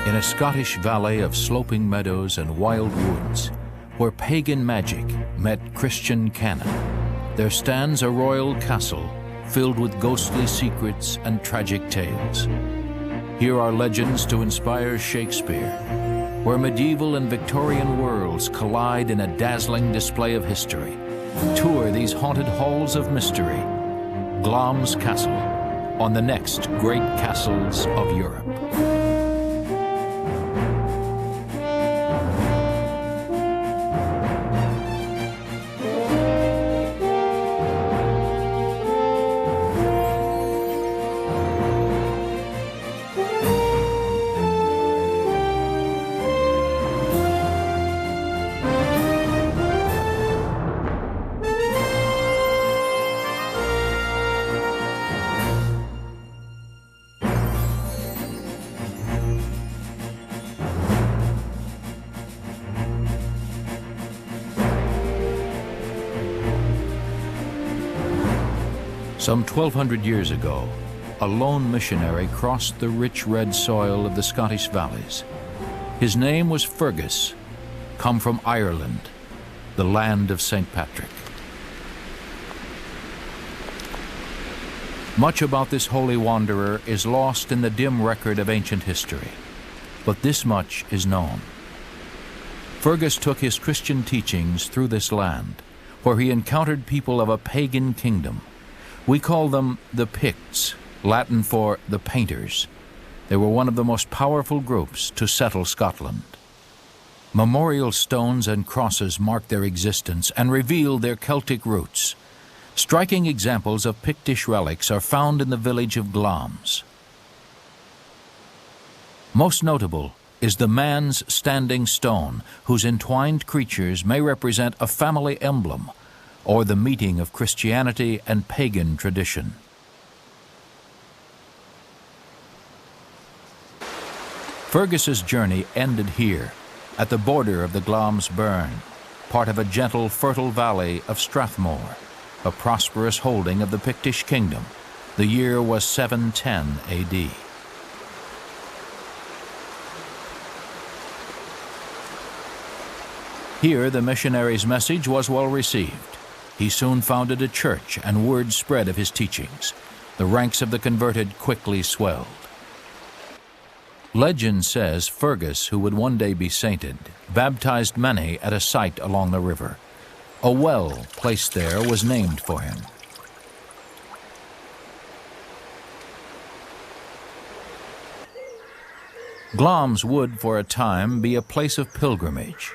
In a Scottish valley of sloping meadows and wild woods, where pagan magic met Christian canon, there stands a royal castle filled with ghostly secrets and tragic tales. Here are legends to inspire Shakespeare, where medieval and Victorian worlds collide in a dazzling display of history. Tour these haunted halls of mystery. Glamis Castle, on the next Great Castles of Europe. Some 1,200 years ago, a lone missionary crossed the rich red soil of the Scottish valleys. His name was Fergus, come from Ireland, the land of St. Patrick. Much about this holy wanderer is lost in the dim record of ancient history, but this much is known. Fergus took his Christian teachings through this land, where he encountered people of a pagan kingdom. We call them the Picts, Latin for the painters. They were one of the most powerful groups to settle Scotland. Memorial stones and crosses mark their existence and reveal their Celtic roots. Striking examples of Pictish relics are found in the village of Glamis. Most notable is the man's standing stone, whose entwined creatures may represent a family emblem or the meeting of Christianity and pagan tradition. Fergus's journey ended here, at the border of the Glamis Burn, part of a gentle, fertile valley of Strathmore, a prosperous holding of the Pictish kingdom. The year was 710 A.D. Here the missionary's message was well received. He soon founded a church, and word spread of his teachings. The ranks of the converted quickly swelled. Legend says Fergus, who would one day be sainted, baptized many at a site along the river. A well placed there was named for him. Glamis would, for a time, be a place of pilgrimage.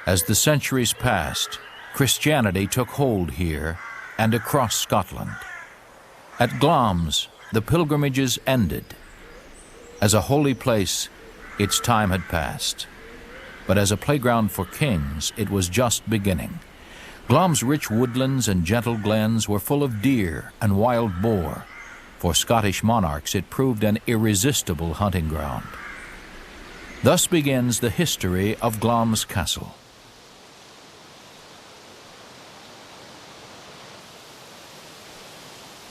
As the centuries passed, Christianity took hold here and across Scotland. At Glamis, the pilgrimages ended. As a holy place, its time had passed. But as a playground for kings, it was just beginning. Glamis' rich woodlands and gentle glens were full of deer and wild boar. For Scottish monarchs, it proved an irresistible hunting ground. Thus begins the history of Glamis Castle.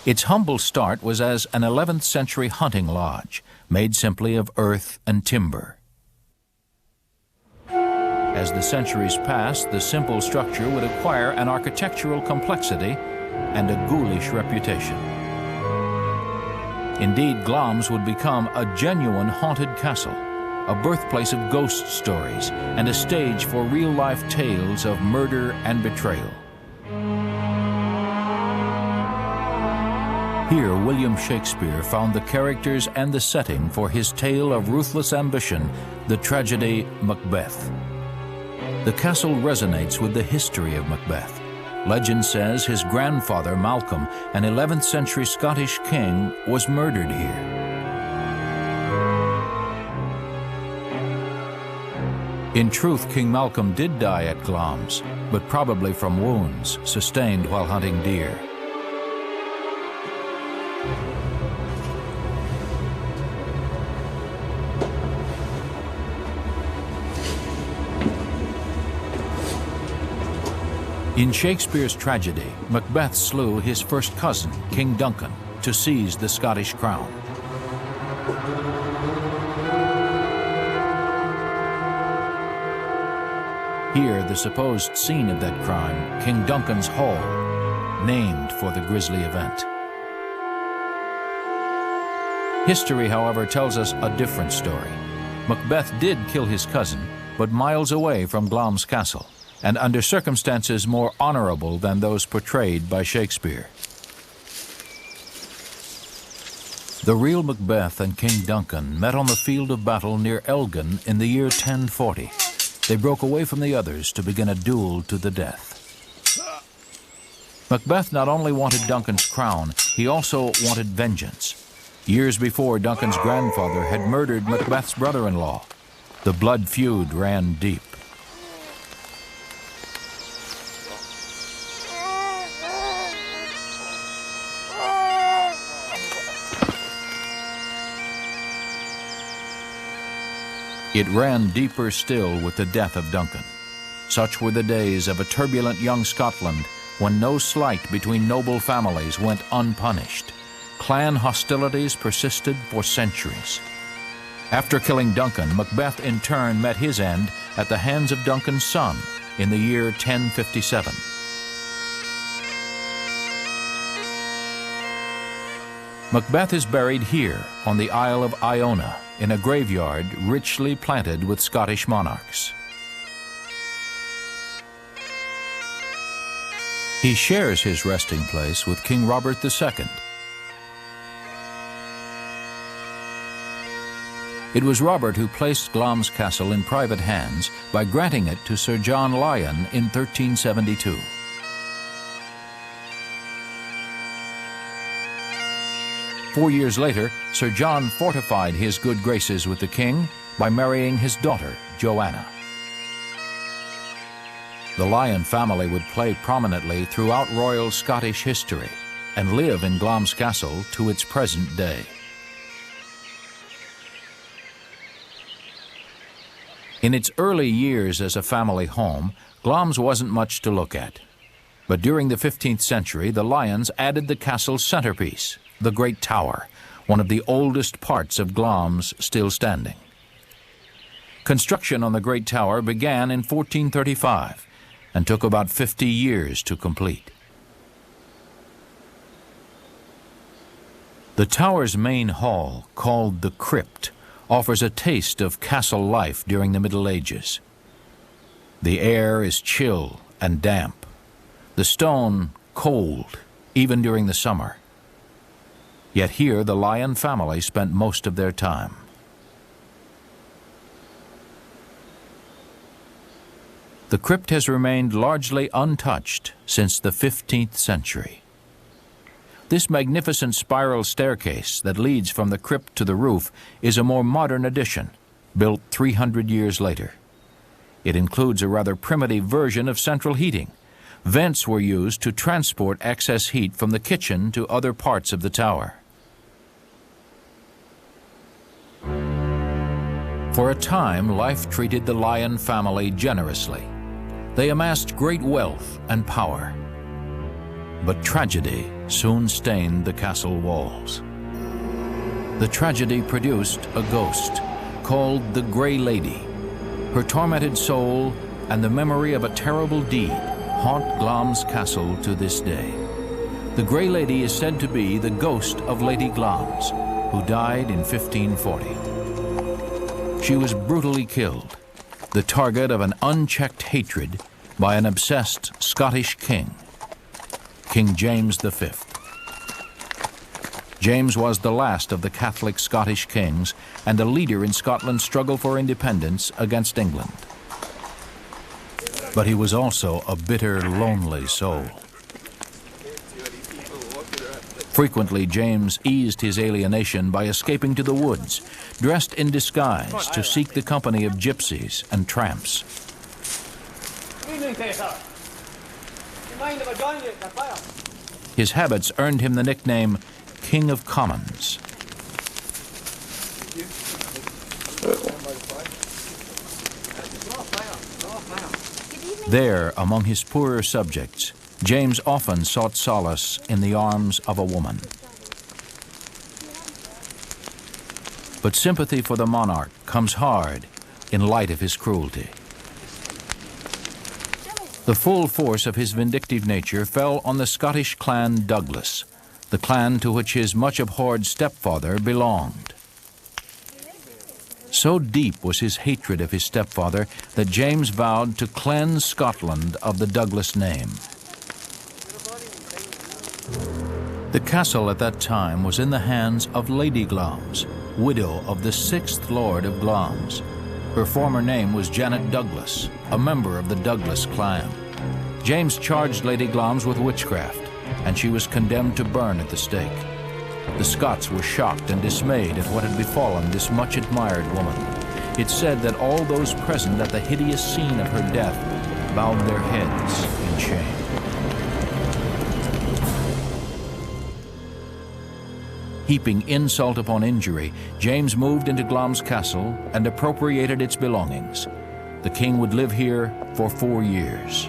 Its humble start was as an 11th century hunting lodge, made simply of earth and timber. As the centuries passed, the simple structure would acquire an architectural complexity and a ghoulish reputation. Indeed, Glamis would become a genuine haunted castle, a birthplace of ghost stories and a stage for real-life tales of murder and betrayal. Here, William Shakespeare found the characters and the setting for his tale of ruthless ambition, the tragedy Macbeth. The castle resonates with the history of Macbeth. Legend says his grandfather, Malcolm, an 11th century Scottish king, was murdered here. In truth, King Malcolm did die at Glamis, but probably from wounds sustained while hunting deer. In Shakespeare's tragedy, Macbeth slew his first cousin, King Duncan, to seize the Scottish crown. Here, the supposed scene of that crime, King Duncan's Hall, named for the grisly event. History, however, tells us a different story. Macbeth did kill his cousin, but miles away from Glamis Castle, and under circumstances more honorable than those portrayed by Shakespeare. The real Macbeth and King Duncan met on the field of battle near Elgin in the year 1040. They broke away from the others to begin a duel to the death. Macbeth not only wanted Duncan's crown, he also wanted vengeance. Years before, Duncan's grandfather had murdered Macbeth's brother-in-law. The blood feud ran deep. It ran deeper still with the death of Duncan. Such were the days of a turbulent young Scotland when no slight between noble families went unpunished. Clan hostilities persisted for centuries. After killing Duncan, Macbeth in turn met his end at the hands of Duncan's son in the year 1057. Macbeth is buried here on the Isle of Iona in a graveyard richly planted with Scottish monarchs. He shares his resting place with King Robert II. It was Robert who placed Glamis Castle in private hands by granting it to Sir John Lyon in 1372. Four years later, Sir John fortified his good graces with the king by marrying his daughter, Joanna. The Lyon family would play prominently throughout royal Scottish history and live in Glamis Castle to its present day. In its early years as a family home, Glamis wasn't much to look at. But during the 15th century, the Lyons added the castle's centerpiece, the Great Tower, one of the oldest parts of Glamis still standing. Construction on the Great Tower began in 1435 and took about 50 years to complete. The tower's main hall, called the crypt, offers a taste of castle life during the Middle Ages. The air is chill and damp, the stone cold, even during the summer. Yet here the Lyon family spent most of their time. The crypt has remained largely untouched since the 15th century. This magnificent spiral staircase that leads from the crypt to the roof is a more modern addition, built 300 years later. It includes a rather primitive version of central heating. Vents were used to transport excess heat from the kitchen to other parts of the tower. For a time, life treated the Lyon family generously. They amassed great wealth and power. But tragedy soon stained the castle walls. The tragedy produced a ghost called the Grey Lady. Her tormented soul and the memory of a terrible deed haunt Glamis Castle to this day. The Grey Lady is said to be the ghost of Lady Glamis, who died in 1540. She was brutally killed, the target of an unchecked hatred by an obsessed Scottish king, King James V. James was the last of the Catholic Scottish kings and a leader in Scotland's struggle for independence against England. But he was also a bitter, lonely soul. Frequently, James eased his alienation by escaping to the woods, dressed in disguise to seek the company of gypsies and tramps. His habits earned him the nickname King of Commons. There, among his poorer subjects, James often sought solace in the arms of a woman. But sympathy for the monarch comes hard in light of his cruelty. The full force of his vindictive nature fell on the Scottish clan Douglas, the clan to which his much-abhorred stepfather belonged. So deep was his hatred of his stepfather that James vowed to cleanse Scotland of the Douglas name. The castle at that time was in the hands of Lady Glamis, widow of the 6th Lord of Glamis. Her former name was Janet Douglas, a member of the Douglas clan. James charged Lady Glamis with witchcraft, and she was condemned to burn at the stake. The Scots were shocked and dismayed at what had befallen this much-admired woman. It said that all those present at the hideous scene of her death bowed their heads in shame. Heaping insult upon injury, James moved into Glamis Castle and appropriated its belongings. The king would live here for 4 years.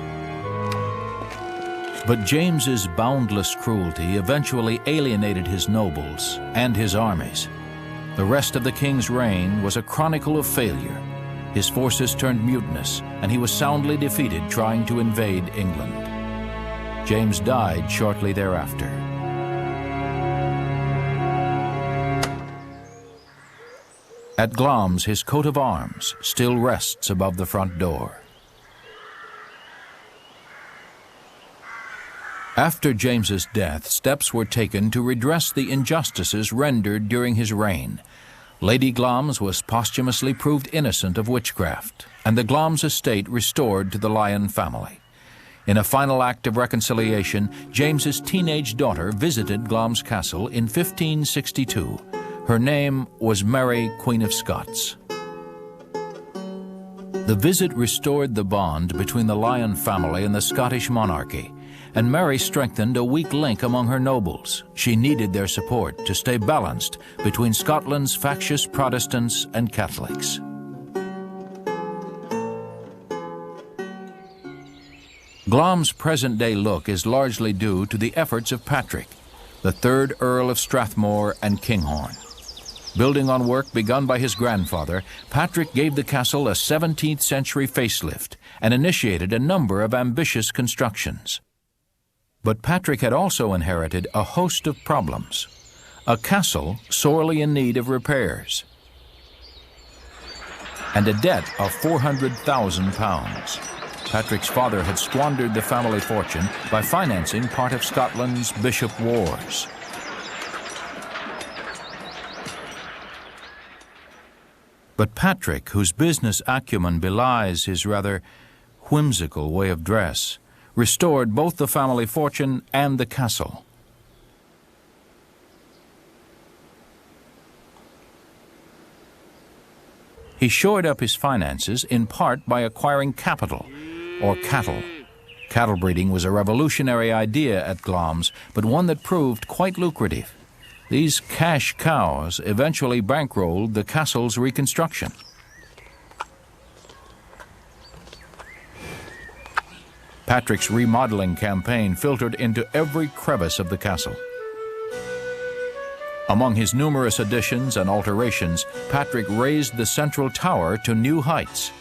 But James's boundless cruelty eventually alienated his nobles and his armies. The rest of the king's reign was a chronicle of failure. His forces turned mutinous, and he was soundly defeated trying to invade England. James died shortly thereafter. At Glamis, his coat of arms still rests above the front door. After James's death, steps were taken to redress the injustices rendered during his reign. Lady Glamis was posthumously proved innocent of witchcraft, and the Glamis estate restored to the Lyon family. In a final act of reconciliation, James's teenage daughter visited Glamis Castle in 1562. Her name was Mary, Queen of Scots. The visit restored the bond between the Lyon family and the Scottish monarchy, and Mary strengthened a weak link among her nobles. She needed their support to stay balanced between Scotland's factious Protestants and Catholics. Glamis' present-day look is largely due to the efforts of Patrick, the 3rd Earl of Strathmore and Kinghorn. Building on work begun by his grandfather, Patrick gave the castle a 17th century facelift and initiated a number of ambitious constructions. But Patrick had also inherited a host of problems. A castle sorely in need of repairs, and a debt of £400,000. Patrick's father had squandered the family fortune by financing part of Scotland's bishop wars. But Patrick, whose business acumen belies his rather whimsical way of dress, restored both the family fortune and the castle. He shored up his finances in part by acquiring capital, or cattle. Cattle breeding was a revolutionary idea at Glamis, but one that proved quite lucrative. These cash cows eventually bankrolled the castle's reconstruction. Patrick's remodeling campaign filtered into every crevice of the castle. Among his numerous additions and alterations, Patrick raised the central tower to new heights.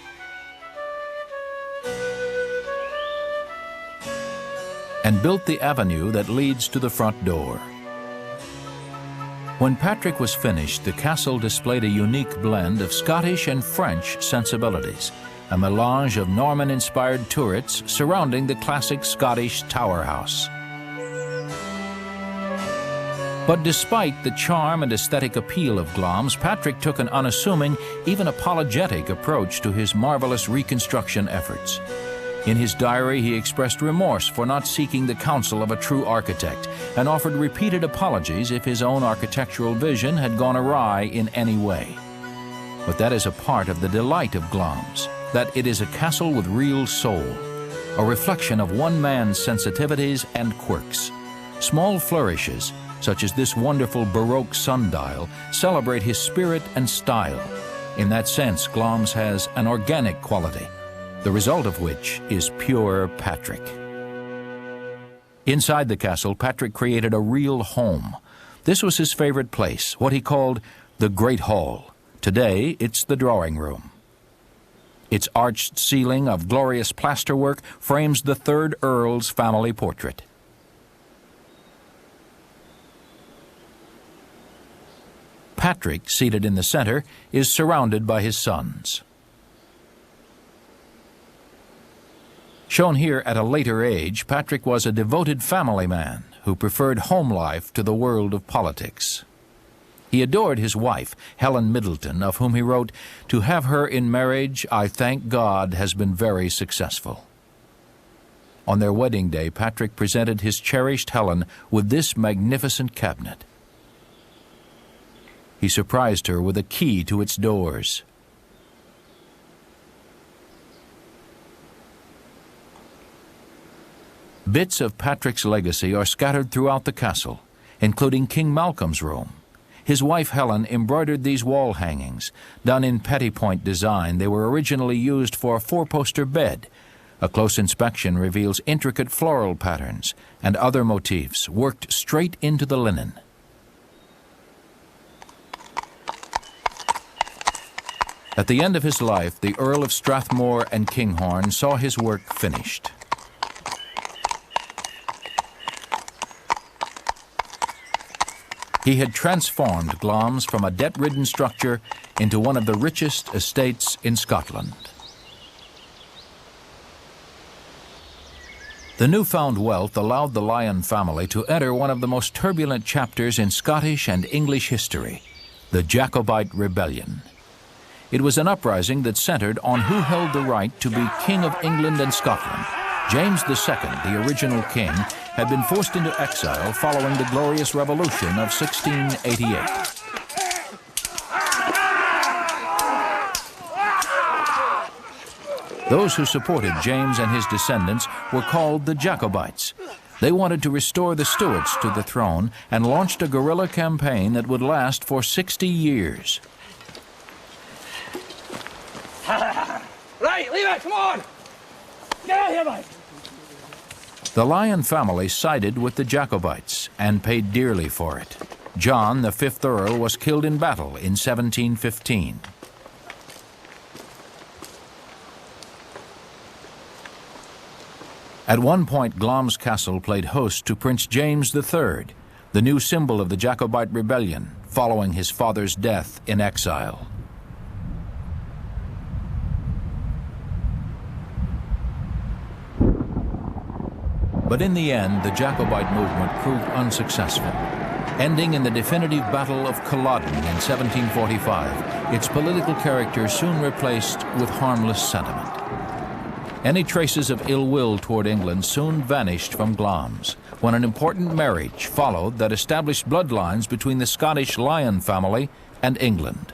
And built the avenue that leads to the front door. When Patrick was finished, the castle displayed a unique blend of Scottish and French sensibilities, a melange of Norman-inspired turrets surrounding the classic Scottish tower house. But despite the charm and aesthetic appeal of Glamis, Patrick took an unassuming, even apologetic approach to his marvelous reconstruction efforts. In his diary, he expressed remorse for not seeking the counsel of a true architect and offered repeated apologies if his own architectural vision had gone awry in any way. But that is a part of the delight of Glamis, that it is a castle with real soul, a reflection of one man's sensitivities and quirks. Small flourishes, such as this wonderful Baroque sundial, celebrate his spirit and style. In that sense, Glamis has an organic quality, the result of which is pure Patrick. Inside the castle, Patrick created a real home. This was his favorite place, what he called the Great Hall. Today, it's the drawing room. Its arched ceiling of glorious plasterwork frames the 3rd Earl's family portrait. Patrick, seated in the center, is surrounded by his sons. Shown here at a later age, Patrick was a devoted family man who preferred home life to the world of politics. He adored his wife, Helen Middleton, of whom he wrote, "To have her in marriage, I thank God, has been very successful." On their wedding day, Patrick presented his cherished Helen with this magnificent cabinet. He surprised her with a key to its doors. Bits of Patrick's legacy are scattered throughout the castle, including King Malcolm's room. His wife Helen embroidered these wall hangings. Done in pettipoint design, they were originally used for a 4-poster bed. A close inspection reveals intricate floral patterns and other motifs worked straight into the linen. At the end of his life, the Earl of Strathmore and Kinghorn saw his work finished. He had transformed Glamis from a debt-ridden structure into one of the richest estates in Scotland. The newfound wealth allowed the Lyon family to enter one of the most turbulent chapters in Scottish and English history, the Jacobite Rebellion. It was an uprising that centered on who held the right to be King of England and Scotland. James II, the original king, had been forced into exile following the Glorious Revolution of 1688. Those who supported James and his descendants were called the Jacobites. They wanted to restore the Stuarts to the throne and launched a guerrilla campaign that would last for 60 years. Right, leave it, come on! Get out of here, mate! The Lyon family sided with the Jacobites and paid dearly for it. John, the 5th Earl, was killed in battle in 1715. At one point, Glamis Castle played host to Prince James III, the new symbol of the Jacobite rebellion, following his father's death in exile. But in the end, the Jacobite movement proved unsuccessful. Ending in the definitive Battle of Culloden in 1745, its political character soon replaced with harmless sentiment. Any traces of ill will toward England soon vanished from Glamis, when an important marriage followed that established bloodlines between the Scottish Lyon family and England.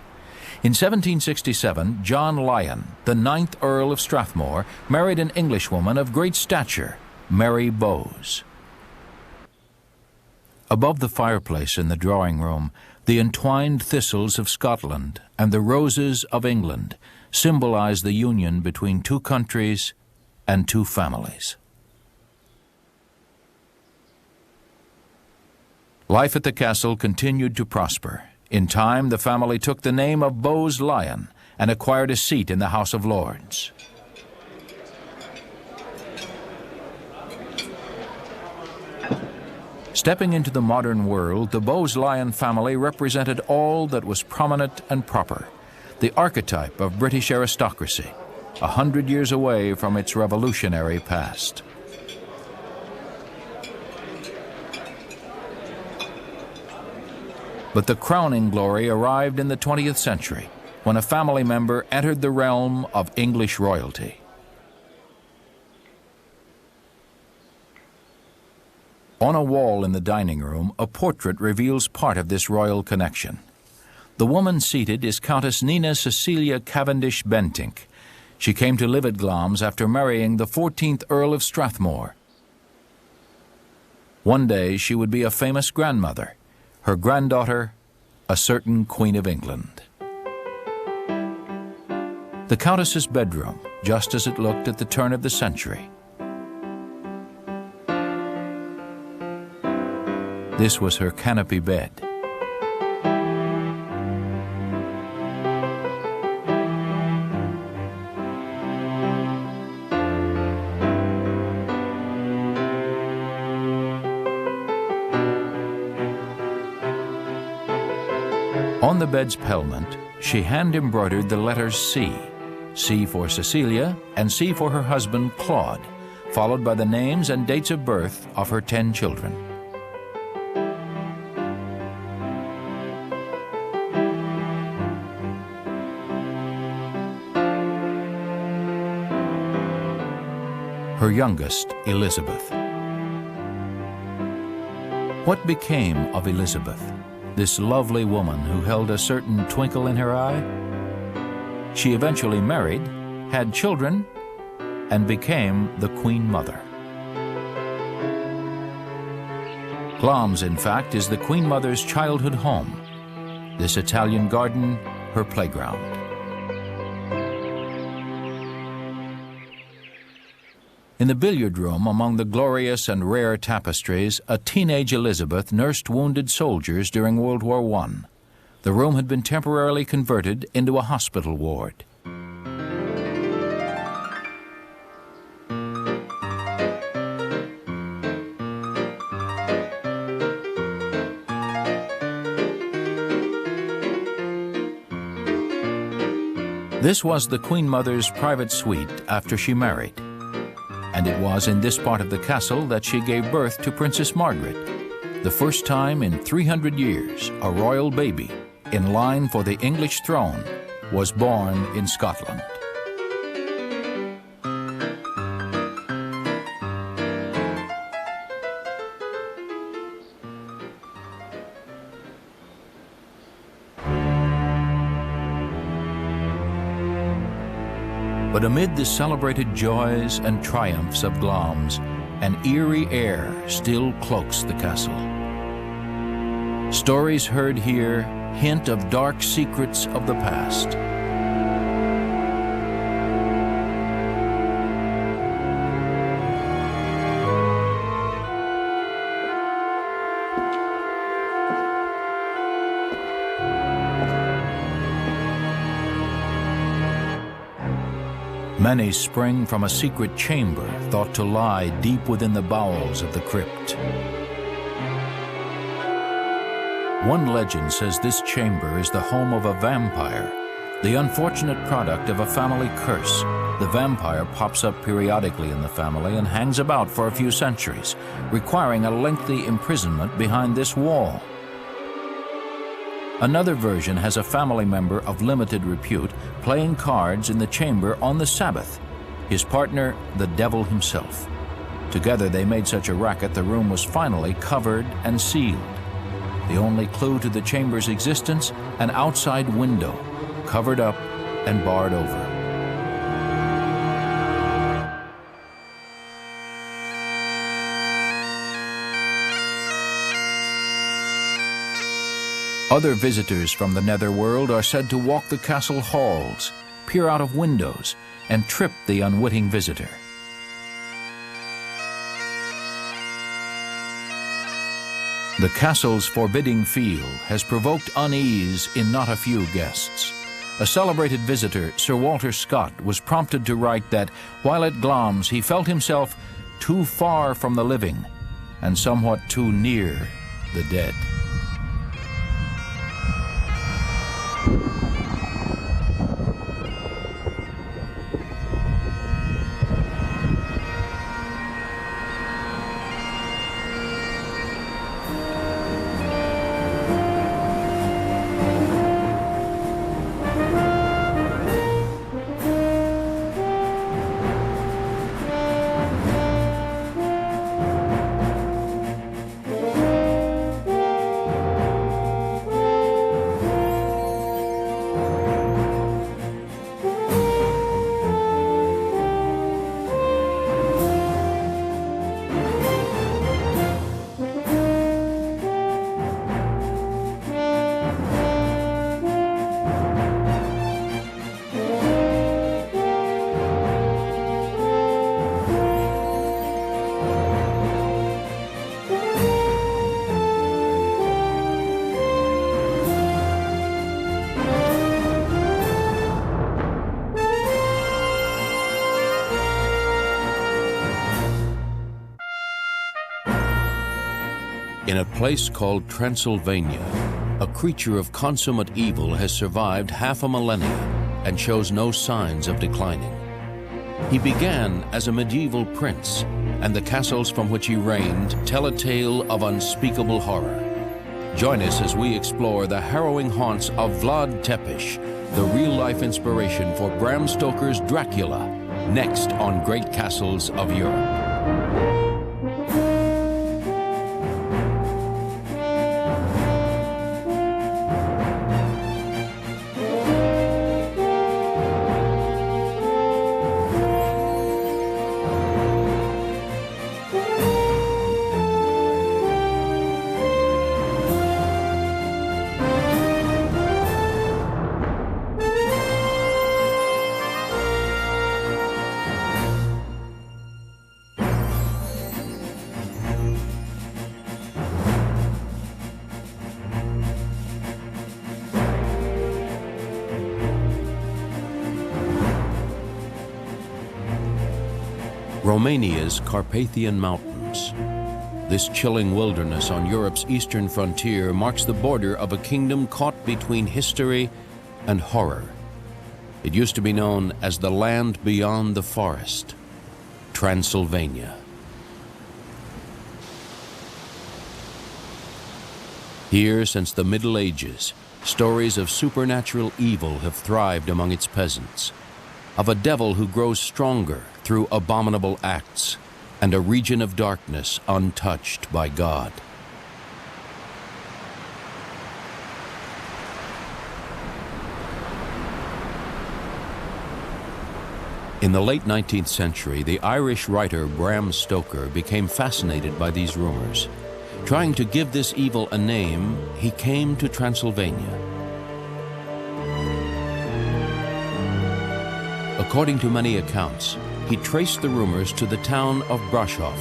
In 1767, John Lyon, the 9th Earl of Strathmore, married an Englishwoman of great stature, Mary Bowes. Above the fireplace in the drawing room, the entwined thistles of Scotland and the roses of England symbolize the union between two countries and two families. Life at the castle continued to prosper. In time, the family took the name of Bowes Lyon and acquired a seat in the House of Lords. Stepping into the modern world, the Bowes Lyon family represented all that was prominent and proper, the archetype of British aristocracy, 100 years away from its revolutionary past. But the crowning glory arrived in the 20th century, when a family member entered the realm of English royalty. On a wall in the dining room, a portrait reveals part of this royal connection. The woman seated is Countess Nina Cecilia Cavendish Bentinck. She came to live at Glamis after marrying the 14th Earl of Strathmore. One day she would be a famous grandmother, her granddaughter, a certain Queen of England. The Countess's bedroom, just as it looked at the turn of the century. This was her canopy bed. On the bed's pelment, she hand-embroidered the letters C, C for Cecilia and C for her husband Claude, followed by the names and dates of birth of her 10 children. Her youngest, Elizabeth. What became of Elizabeth, this lovely woman who held a certain twinkle in her eye? She eventually married, had children, and became the Queen Mother. Glamis, in fact, is the Queen Mother's childhood home. This Italian garden, her playground. In the billiard room, among the glorious and rare tapestries, a teenage Elizabeth nursed wounded soldiers during World War I. The room had been temporarily converted into a hospital ward. This was the Queen Mother's private suite after she married. And it was in this part of the castle that she gave birth to Princess Margaret, the first time in 300 years a royal baby in line for the English throne was born in Scotland. But amid the celebrated joys and triumphs of Glamis, an eerie air still cloaks the castle. Stories heard here hint of dark secrets of the past. Many spring from a secret chamber thought to lie deep within the bowels of the crypt. One legend says this chamber is the home of a vampire, the unfortunate product of a family curse. The vampire pops up periodically in the family and hangs about for a few centuries, requiring a lengthy imprisonment behind this wall. Another version has a family member of limited repute playing cards in the chamber on the Sabbath, his partner the devil himself. Together they made such a racket the room was finally covered and sealed. The only clue to the chamber's existence, an outside window, covered up and barred over. Other visitors from the netherworld are said to walk the castle halls, peer out of windows, and trip the unwitting visitor. The castle's forbidding feel has provoked unease in not a few guests. A celebrated visitor, Sir Walter Scott, was prompted to write that while at Glamis he felt himself too far from the living and somewhat too near the dead. In a place called Transylvania, a creature of consummate evil has survived half a millennia and shows no signs of declining. He began as a medieval prince, and the castles from which he reigned tell a tale of unspeakable horror. Join us as we explore the harrowing haunts of Vlad Tepes, the real-life inspiration for Bram Stoker's Dracula, next on Great Castles of Europe. Romania's Carpathian Mountains. This chilling wilderness on Europe's eastern frontier marks the border of a kingdom caught between history and horror. It used to be known as the land beyond the forest, Transylvania. Here, since the Middle Ages, stories of supernatural evil have thrived among its peasants, of a devil who grows stronger through abominable acts, and a region of darkness untouched by God. In the late 19th century, the Irish writer Bram Stoker became fascinated by these rumors. Trying to give this evil a name, he came to Transylvania. According to many accounts, he traced the rumors to the town of Brasov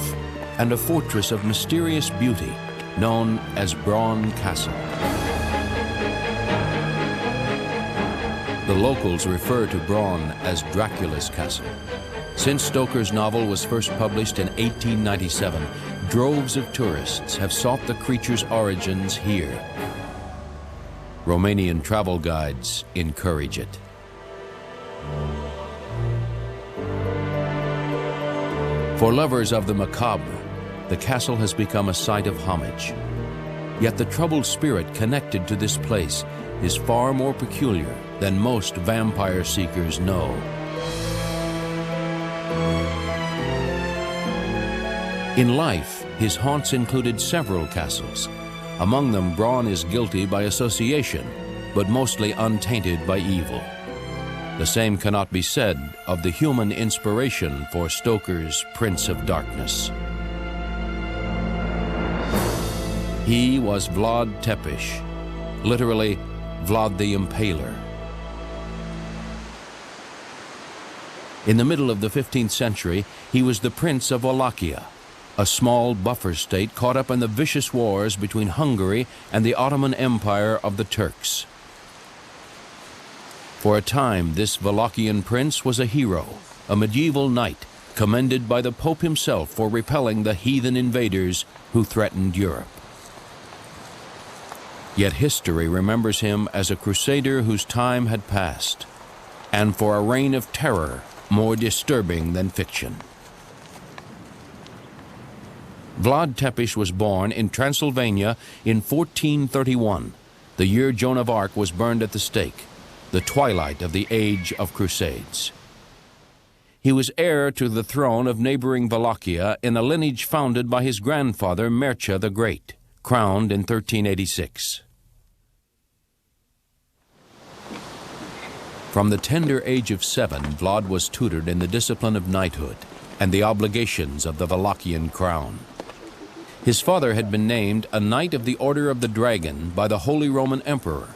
and a fortress of mysterious beauty known as Bran Castle. The locals refer to Bran as Dracula's castle. Since Stoker's novel was first published in 1897, droves of tourists have sought the creature's origins here. Romanian travel guides encourage it. For lovers of the macabre, the castle has become a site of homage. Yet the troubled spirit connected to this place is far more peculiar than most vampire seekers know. In life, his haunts included several castles. Among them, Bran is guilty by association, but mostly untainted by evil. The same cannot be said of the human inspiration for Stoker's Prince of Darkness. He was Vlad Tepes, literally Vlad the Impaler. In the middle of the 15th century, he was the Prince of Wallachia, a small buffer state caught up in the vicious wars between Hungary and the Ottoman Empire of the Turks. For a time, this Wallachian prince was a hero, a medieval knight, commended by the Pope himself for repelling the heathen invaders who threatened Europe. Yet history remembers him as a crusader whose time had passed, and for a reign of terror more disturbing than fiction. Vlad Tepes was born in Transylvania in 1431, the year Joan of Arc was burned at the stake, the twilight of the Age of Crusades. He was heir to the throne of neighboring Wallachia in a lineage founded by his grandfather Mircea the Great, crowned in 1386. From the tender age of 7, Vlad was tutored in the discipline of knighthood and the obligations of the Wallachian crown. His father had been named a Knight of the Order of the Dragon by the Holy Roman Emperor.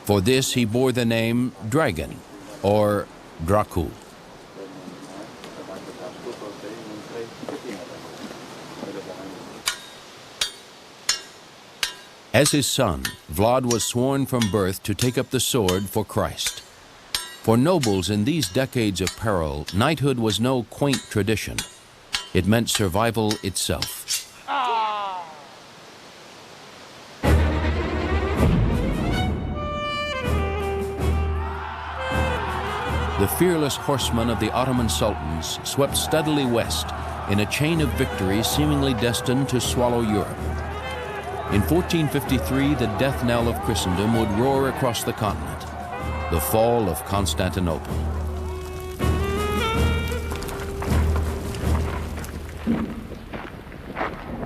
For this he bore the name Dragon, or Dracul. As his son, Vlad was sworn from birth to take up the sword for Christ. For nobles in these decades of peril, knighthood was no quaint tradition. It meant survival itself. the fearless horsemen of the Ottoman sultans swept steadily west in a chain of victories seemingly destined to swallow Europe. In 1453, the death knell of Christendom would roar across the continent, the fall of Constantinople.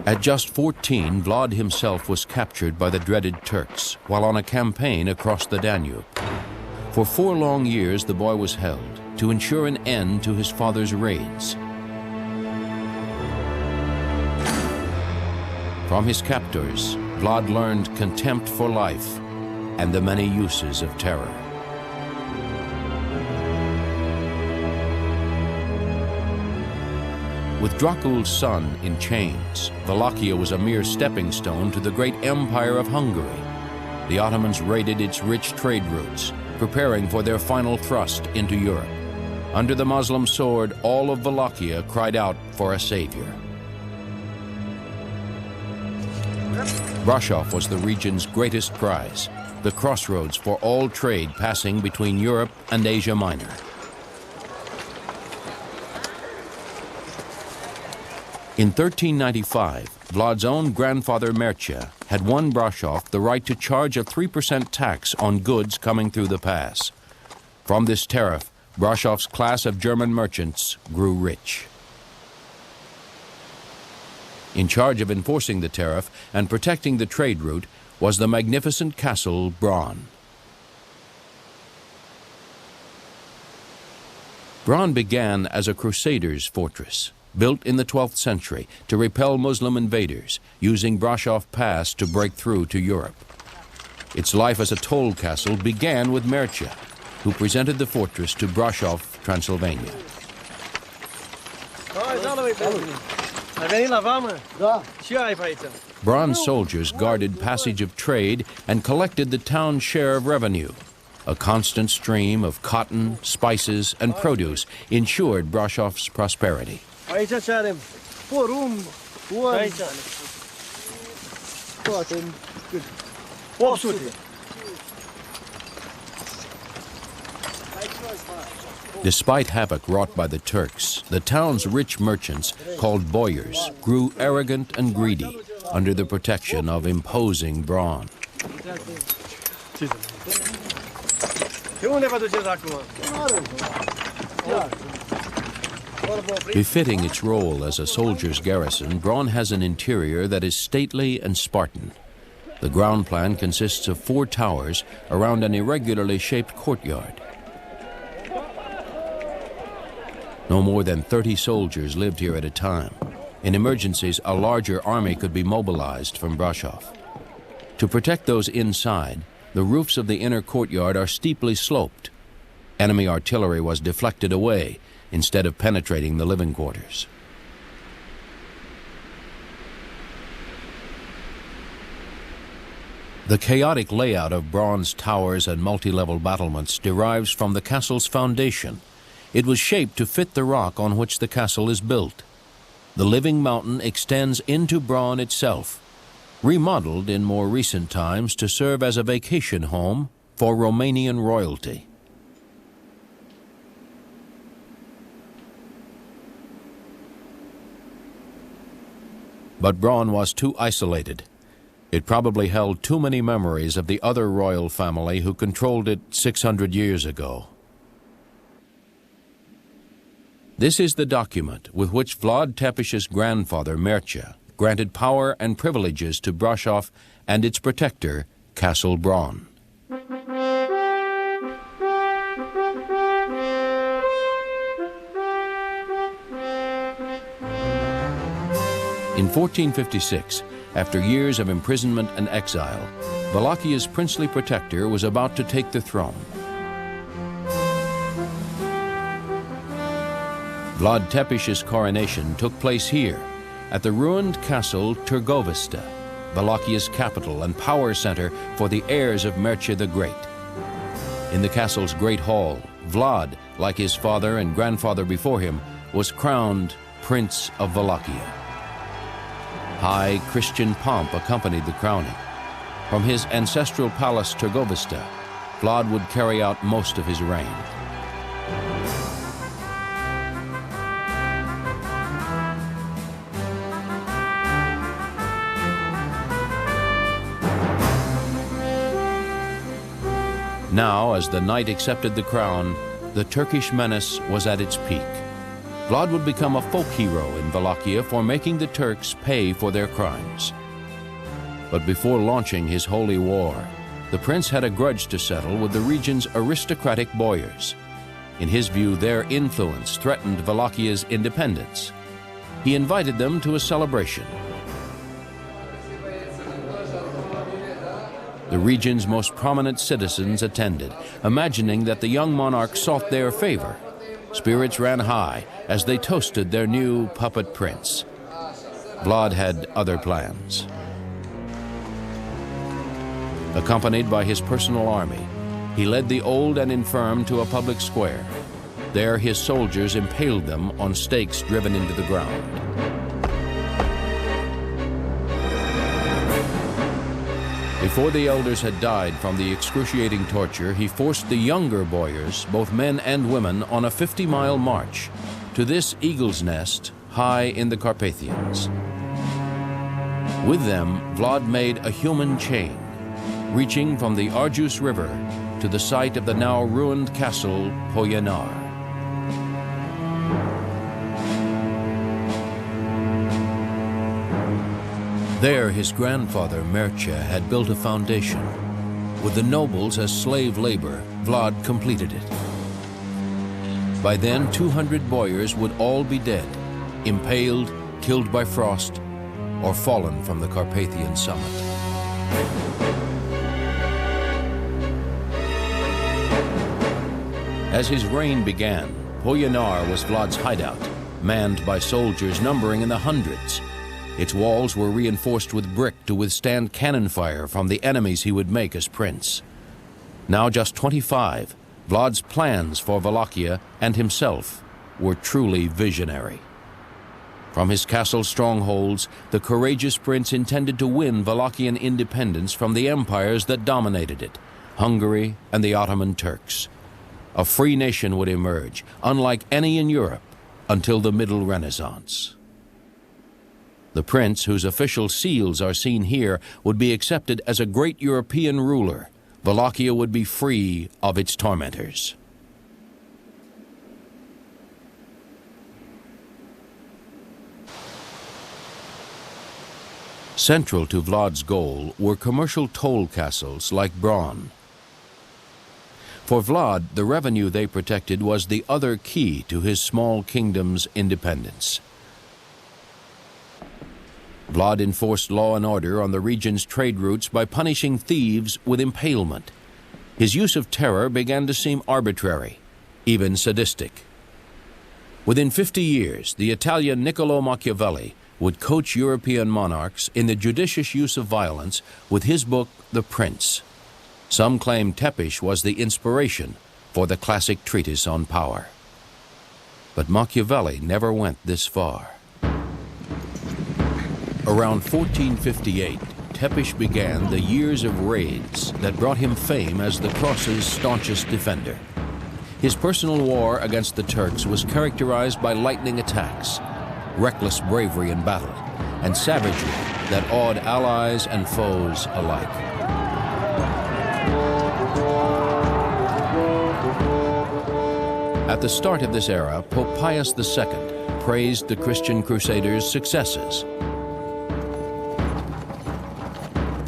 At just 14, Vlad himself was captured by the dreaded Turks while on a campaign across the Danube. For 4 long years, the boy was held to ensure an end to his father's raids. From his captors, Vlad learned contempt for life and the many uses of terror. With Dracul's son in chains, Wallachia was a mere stepping stone to the great empire of Hungary. The Ottomans raided its rich trade routes, preparing for their final thrust into Europe. Under the Muslim sword, all of Wallachia cried out for a savior. Brasov was the region's greatest prize, the crossroads for all trade passing between Europe and Asia Minor. In 1395, Vlad's own grandfather Mircea had won Brasov the right to charge a 3% tax on goods coming through the pass. From this tariff, Brasov's class of German merchants grew rich. In charge of enforcing the tariff and protecting the trade route was the magnificent castle Braun. Braun began as a crusader's fortress, built in the 12th century to repel Muslim invaders, using Brasov Pass to break through to Europe. Its life as a toll castle began with Mircea, who presented the fortress to Brasov, Transylvania. Braun's soldiers guarded passage of trade and collected the town's share of revenue. A constant stream of cotton, spices, and produce ensured Brasov's prosperity. Despite havoc wrought by the Turks, the town's rich merchants, called boyars, grew arrogant and greedy under the protection of imposing Braun. Befitting its role as a soldier's garrison, Braun has an interior that is stately and Spartan. The ground plan consists of 4 towers around an irregularly shaped courtyard. No more than 30 soldiers lived here at a time. In emergencies, a larger army could be mobilized from Brasov. To protect those inside, the roofs of the inner courtyard are steeply sloped. Enemy artillery was deflected away instead of penetrating the living quarters. The chaotic layout of Braun's towers and multi-level battlements derives from the castle's foundation. It was shaped to fit the rock on which the castle is built. The living mountain extends into Braun itself, remodeled in more recent times to serve as a vacation home for Romanian royalty. But Braun was too isolated. It probably held too many memories of the other royal family who controlled it 600 years ago. This is the document with which Vlad Tepes's grandfather, Mircea, granted power and privileges to Brasov and its protector, Castle Braun. In 1456, after years of imprisonment and exile, Wallachia's princely protector was about to take the throne. Vlad Tepes's coronation took place here, at the ruined castle Târgovista, Wallachia's capital and power center for the heirs of Mircea the Great. In the castle's great hall, Vlad, like his father and grandfather before him, was crowned Prince of Wallachia. High Christian pomp accompanied the crowning. From his ancestral palace Târgovista, Vlad would carry out most of his reign. Now, as the knight accepted the crown, the Turkish menace was at its peak. Vlad would become a folk hero in Wallachia for making the Turks pay for their crimes. But before launching his holy war, the prince had a grudge to settle with the region's aristocratic boyars. In his view, their influence threatened Wallachia's independence. He invited them to a celebration. The region's most prominent citizens attended, imagining that the young monarch sought their favor. Spirits ran high as they toasted their new puppet prince. Vlad had other plans. Accompanied by his personal army, he led the old and infirm to a public square. There his soldiers impaled them on stakes driven into the ground. Before the elders had died from the excruciating torture, he forced the younger boyars, both men and women, on a 50-mile march to this eagle's nest high in the Carpathians. With them, Vlad made a human chain, reaching from the Arjus River to the site of the now ruined castle Poyenar. There his grandfather Mircea had built a foundation. With the nobles as slave labor, Vlad completed it. By then, 200 boyars would all be dead, impaled, killed by frost, or fallen from the Carpathian summit. As his reign began, Poyenar was Vlad's hideout, manned by soldiers numbering in the hundreds. Its walls were reinforced with brick to withstand cannon fire from the enemies he would make as prince. Now just 25, Vlad's plans for Wallachia and himself were truly visionary. From his castle strongholds, the courageous prince intended to win Wallachian independence from the empires that dominated it, Hungary and the Ottoman Turks. A free nation would emerge, unlike any in Europe, until the Middle Renaissance. The prince, whose official seals are seen here, would be accepted as a great European ruler. Wallachia would be free of its tormentors. Central to Vlad's goal were commercial toll castles like Braun. For Vlad, the revenue they protected was the other key to his small kingdom's independence. Vlad enforced law and order on the region's trade routes by punishing thieves with impalement. His use of terror began to seem arbitrary, even sadistic. Within 50 years, the Italian Niccolò Machiavelli would coach European monarchs in the judicious use of violence with his book, The Prince. Some claim Tepish was the inspiration for the classic treatise on power. But Machiavelli never went this far. Around 1458, Tepish began the years of raids that brought him fame as the Cross's staunchest defender. His personal war against the Turks was characterized by lightning attacks, reckless bravery in battle, and savagery that awed allies and foes alike. At the start of this era, Pope Pius II praised the Christian Crusaders' successes.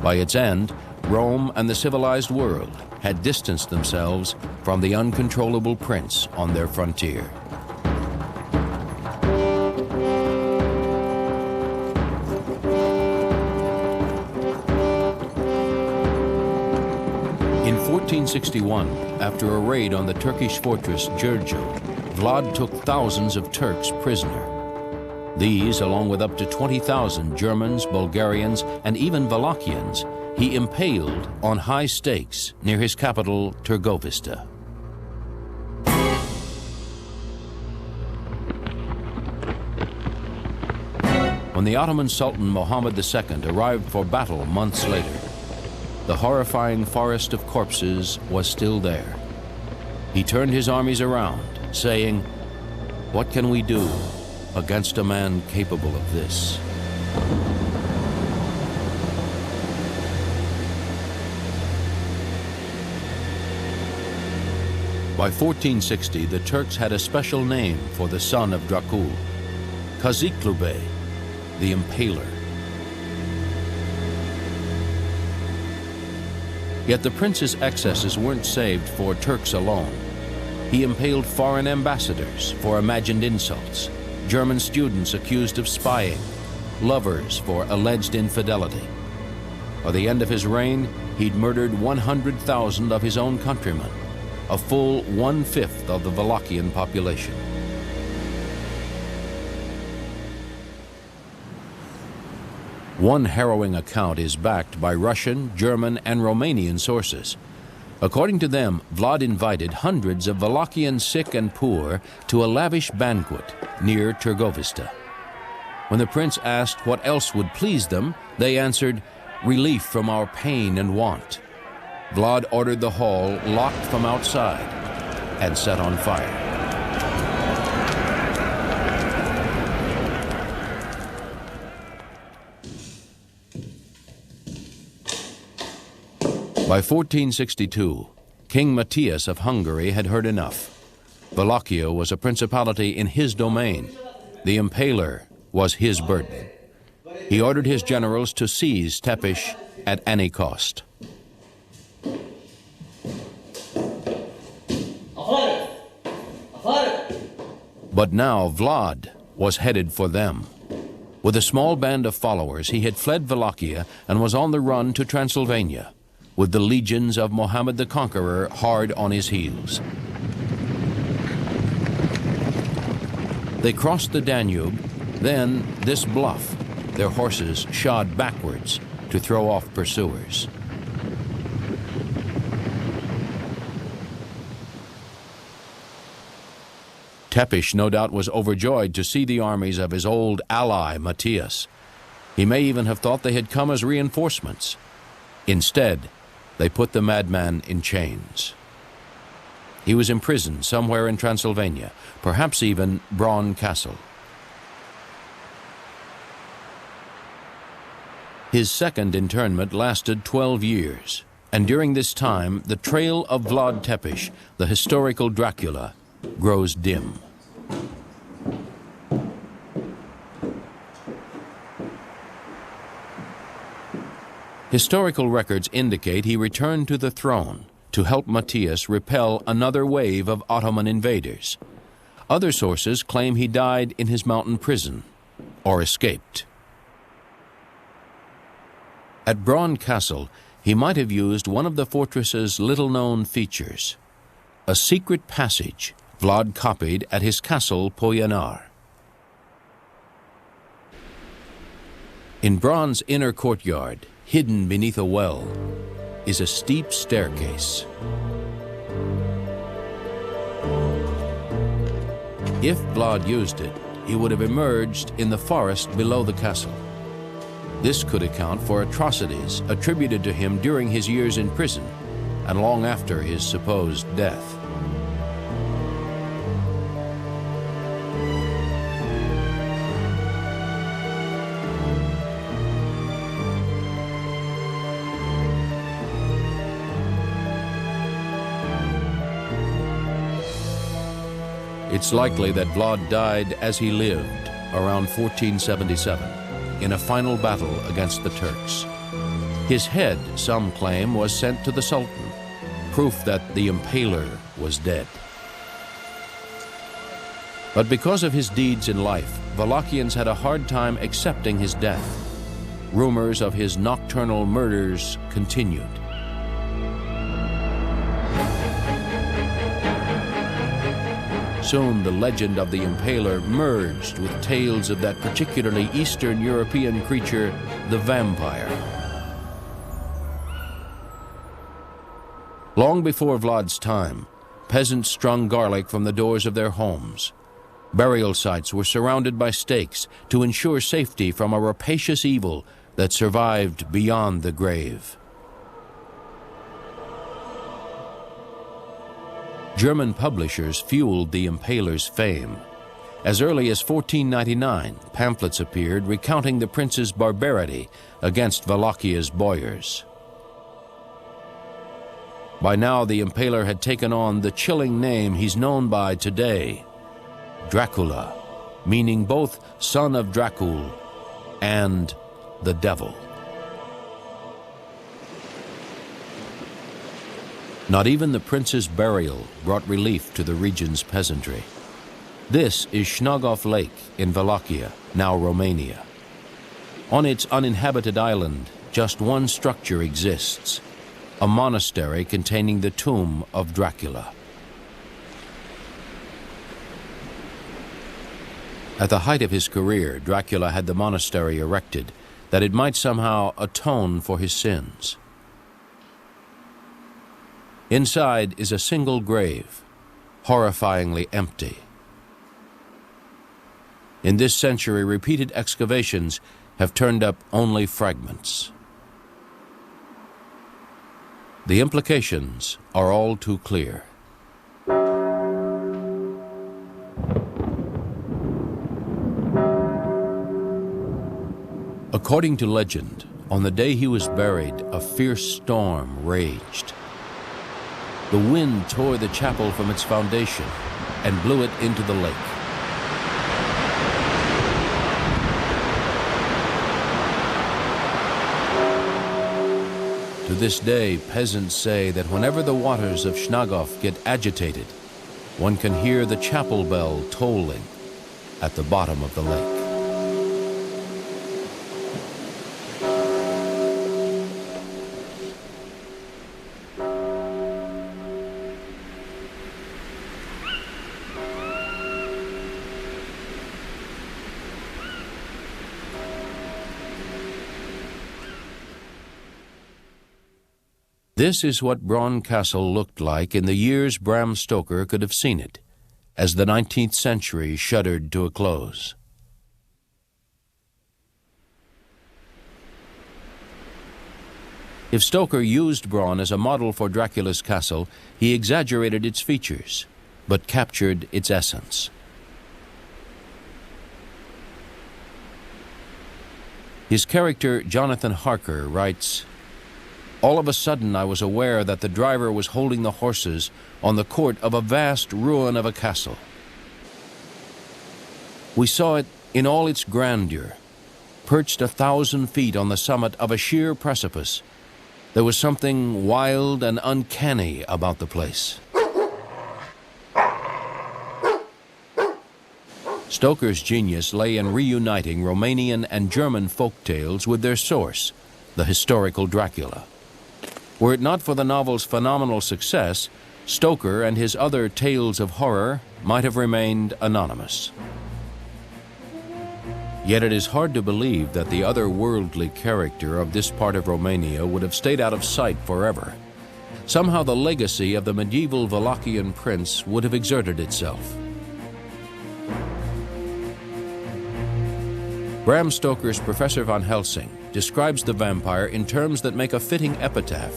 By its end, Rome and the civilized world had distanced themselves from the uncontrollable prince on their frontier. In 1461, after a raid on the Turkish fortress Giurgiu, Vlad took thousands of Turks prisoner. These, along with up to 20,000 Germans, Bulgarians, and even Wallachians, he impaled on high stakes near his capital, Târgovista. When the Ottoman Sultan Muhammad II arrived for battle months later, the horrifying forest of corpses was still there. He turned his armies around, saying, "What can we do against a man capable of this?" By 1460, the Turks had a special name for the son of Dracul, Kaziklube, the Impaler. Yet the prince's excesses weren't saved for Turks alone. He impaled foreign ambassadors for imagined insults, German students accused of spying, lovers for alleged infidelity. By the end of his reign, he'd murdered 100,000 of his own countrymen, a full 1/5 of the Wallachian population. One harrowing account is backed by Russian, German, and Romanian sources. According to them, Vlad invited hundreds of Wallachian sick and poor to a lavish banquet near Târgovista. When the prince asked what else would please them, they answered, "Relief from our pain and want." Vlad ordered the hall locked from outside and set on fire. By 1462, King Matthias of Hungary had heard enough. Wallachia was a principality in his domain. The Impaler was his burden. He ordered his generals to seize Tepish at any cost. But now Vlad was headed for them. With a small band of followers, he had fled Wallachia and was on the run to Transylvania, with the legions of Mohammed the Conqueror hard on his heels. They crossed the Danube, then this bluff, their horses shod backwards to throw off pursuers. Tepish no doubt was overjoyed to see the armies of his old ally, Matthias. He may even have thought they had come as reinforcements. Instead, they put the madman in chains. He was imprisoned somewhere in Transylvania, perhaps even Braun Castle. His second internment lasted 12 years, and during this time, the trail of Vlad Tepish, the historical Dracula, grows dim. Historical records indicate he returned to the throne to help Matthias repel another wave of Ottoman invaders. Other sources claim he died in his mountain prison or escaped. At Braun Castle, he might have used one of the fortress's little-known features, a secret passage Vlad copied at his castle Poyanar. In Braun's inner courtyard, hidden beneath a well, is a steep staircase. If Vlad used it, he would have emerged in the forest below the castle. This could account for atrocities attributed to him during his years in prison and long after his supposed death. It's likely that Vlad died as he lived, around 1477, in a final battle against the Turks. His head, some claim, was sent to the Sultan, proof that the Impaler was dead. But because of his deeds in life, Wallachians had a hard time accepting his death. Rumors of his nocturnal murders continued. Soon the legend of the Impaler merged with tales of that particularly Eastern European creature, the vampire. Long before Vlad's time, peasants strung garlic from the doors of their homes. Burial sites were surrounded by stakes to ensure safety from a rapacious evil that survived beyond the grave. German publishers fueled the Impaler's fame. As early as 1499, pamphlets appeared recounting the prince's barbarity against Wallachia's boyars. By now, the Impaler had taken on the chilling name he's known by today, Dracula, meaning both son of Dracul and the devil. Not even the prince's burial brought relief to the region's peasantry. This is Snagov Lake in Wallachia, now Romania. On its uninhabited island, just one structure exists, a monastery containing the tomb of Dracula. At the height of his career, Dracula had the monastery erected that it might somehow atone for his sins. Inside is a single grave, horrifyingly empty. In this century, repeated excavations have turned up only fragments. The implications are all too clear. According to legend, on the day he was buried, a fierce storm raged. The wind tore the chapel from its foundation and blew it into the lake. To this day, peasants say that whenever the waters of Snagov get agitated, one can hear the chapel bell tolling at the bottom of the lake. This is what Bron Castle looked like in the years Bram Stoker could have seen it, as the 19th century shuddered to a close. If Stoker used Bron as a model for Dracula's castle, he exaggerated its features, but captured its essence. His character, Jonathan Harker, writes, "All of a sudden I was aware that the driver was holding the horses on the court of a vast ruin of a castle. We saw it in all its grandeur, perched 1,000 feet on the summit of a sheer precipice. There was something wild and uncanny about the place." Stoker's genius lay in reuniting Romanian and German folk tales with their source, the historical Dracula. Were it not for the novel's phenomenal success, Stoker and his other tales of horror might have remained anonymous. Yet it is hard to believe that the otherworldly character of this part of Romania would have stayed out of sight forever. Somehow the legacy of the medieval Wallachian prince would have exerted itself. Bram Stoker's Professor Van Helsing describes the vampire in terms that make a fitting epitaph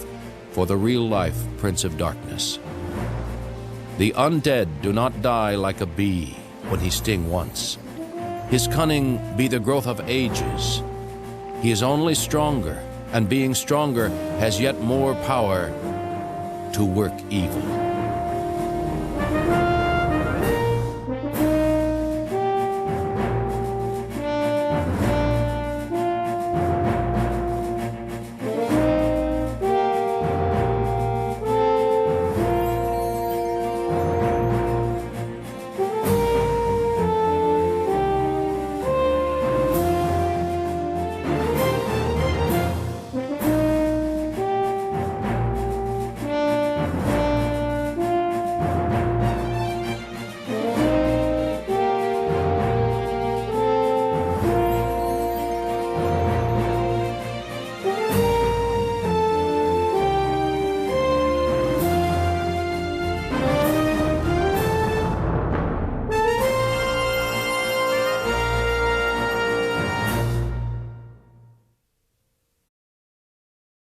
for the real-life Prince of Darkness. "The undead do not die like a bee when he sting once. His cunning be the growth of ages. He is only stronger, and being stronger has yet more power to work evil."